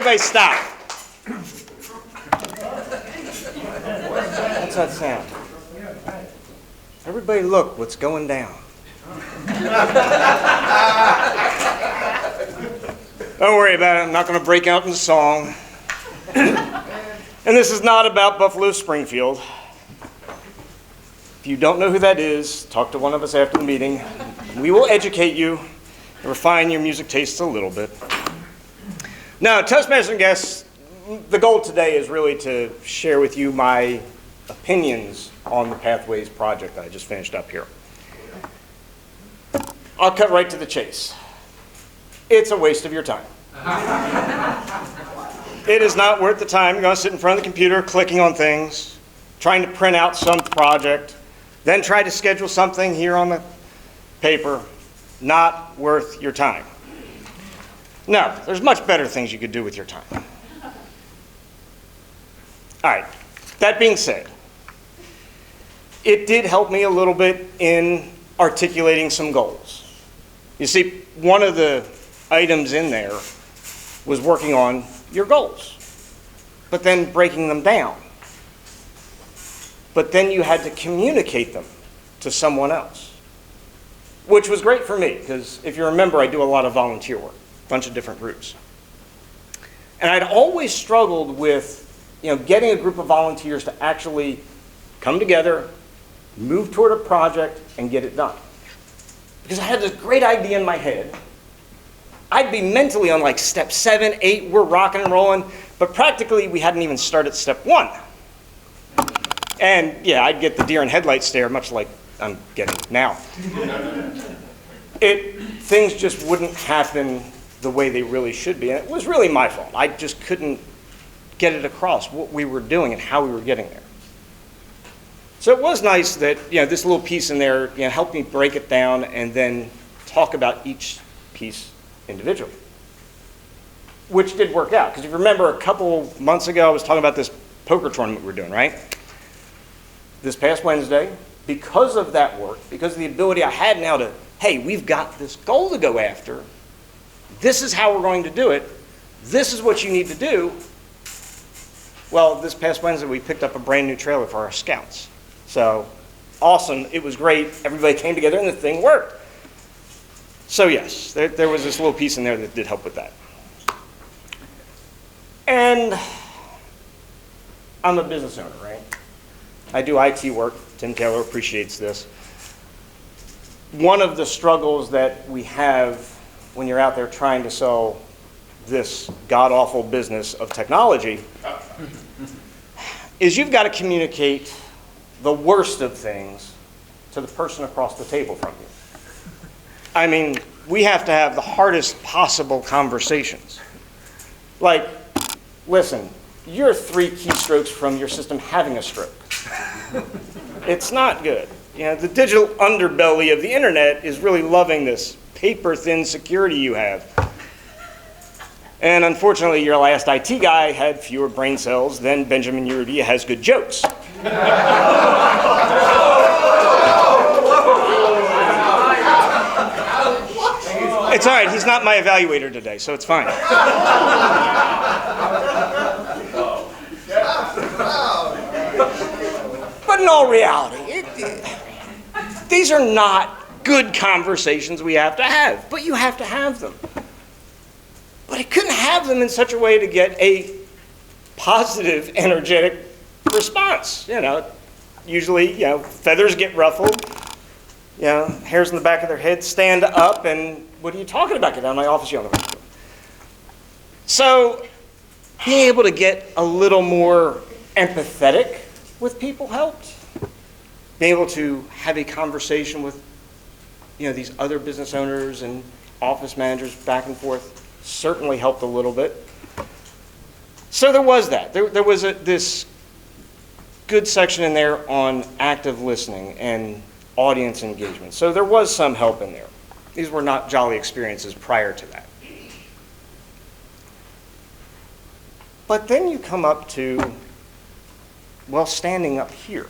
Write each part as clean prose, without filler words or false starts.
Everybody stop. What's that sound? Everybody look what's going down. Don't worry about it. I'm not going to break out in song. And this is not about Buffalo Springfield. If you don't know who that is, talk to one of us after the meeting. We will educate you and refine your music tastes a little bit. Now, Toastmasters and guests, the goal today is really to share with you my opinions on the Pathways project that I just finished up here. I'll cut right to the chase. It's a waste of your time. It is not worth the time. You're going to sit in front of the computer clicking on things, trying to print out some project, then try to schedule something here on the paper. Not worth your time. No, there's much better things you could do with your time. All right, that being said, it did help me a little bit in articulating some goals. You see, one of the items in there was working on your goals, but then breaking them down. But then you had to communicate them to someone else, which was great for me, because if you remember, I do a lot of volunteer work, a bunch of different groups. And I'd always struggled with, getting a group of volunteers to actually come together, move toward a project, and get it done. Because I had this great idea in my head. I'd be mentally on like step 7, 8, we're rocking and rolling, but practically we hadn't even started step 1. And yeah, I'd get the deer in headlights stare, much like I'm getting now. Things just wouldn't happen the way they really should be. And it was really my fault. I just couldn't get it across what we were doing and how we were getting there. So it was nice that this little piece in there helped me break it down and then talk about each piece individually, which did work out. Because if you remember, a couple months ago, I was talking about this poker tournament we were doing, right? This past Wednesday, because of that work, because of the ability I had now to, hey, we've got this goal to go after. This is how we're going to do it. This is what you need to do. Well, this past Wednesday, we picked up a brand new trailer for our scouts. So awesome. It was great. Everybody came together and the thing worked. So yes, there was this little piece in there that did help with that. And I'm a business owner, right? I do IT work. Tim Taylor appreciates this. One of the struggles that we have when you're out there trying to sell this god-awful business of technology is you've got to communicate the worst of things to the person across the table from you. I mean, we have to have the hardest possible conversations. Like, listen, you're 3 keystrokes from your system having a stroke. It's not good. The digital underbelly of the internet is really loving this paper-thin security you have. And unfortunately, your last IT guy had fewer brain cells than Benjamin Urrutia has good jokes. It's all right, he's not my evaluator today, so it's fine. But in all reality, these are not good conversations we have to have, but you have to have them. But I couldn't have them in such a way to get a positive, energetic response. Usually, feathers get ruffled, hairs in the back of their head stand up, and what are you talking about? Get out of my office, you on the radio. So being able to get a little more empathetic with people helped. Being able to have a conversation with these other business owners and office managers back and forth certainly helped a little bit. So there was that. There was this good section in there on active listening and audience engagement. So there was some help in there. These were not jolly experiences prior to that. But then you come up to, standing up here.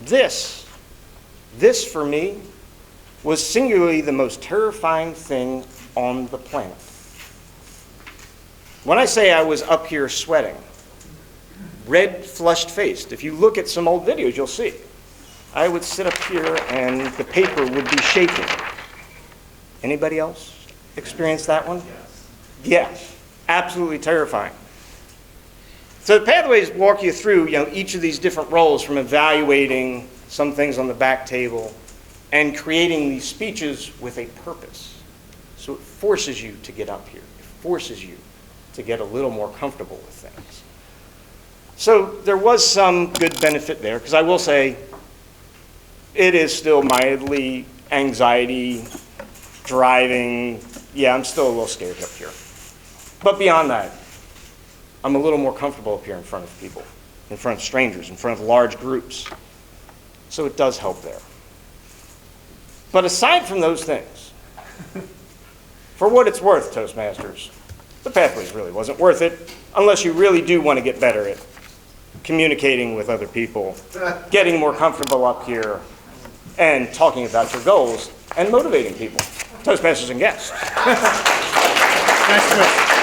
This for me was singularly the most terrifying thing on the planet. When I say I was up here sweating, red, flushed-faced, if you look at some old videos, you'll see. I would sit up here and the paper would be shaking. Anybody else experience that one? Yes. Absolutely terrifying. So the pathways walk you through, each of these different roles, from evaluating some things on the back table and creating these speeches with a purpose. So it forces you to get up here. It forces you to get a little more comfortable with things. So there was some good benefit there, because I will say it is still mildly anxiety, driving. Yeah, I'm still a little scared up here. But beyond that, I'm a little more comfortable up here in front of people, in front of strangers, in front of large groups. So it does help there. But aside from those things, for what it's worth, Toastmasters, the Pathways really wasn't worth it unless you really do want to get better at communicating with other people, getting more comfortable up here, and talking about your goals and motivating people. Toastmasters and guests. Nice.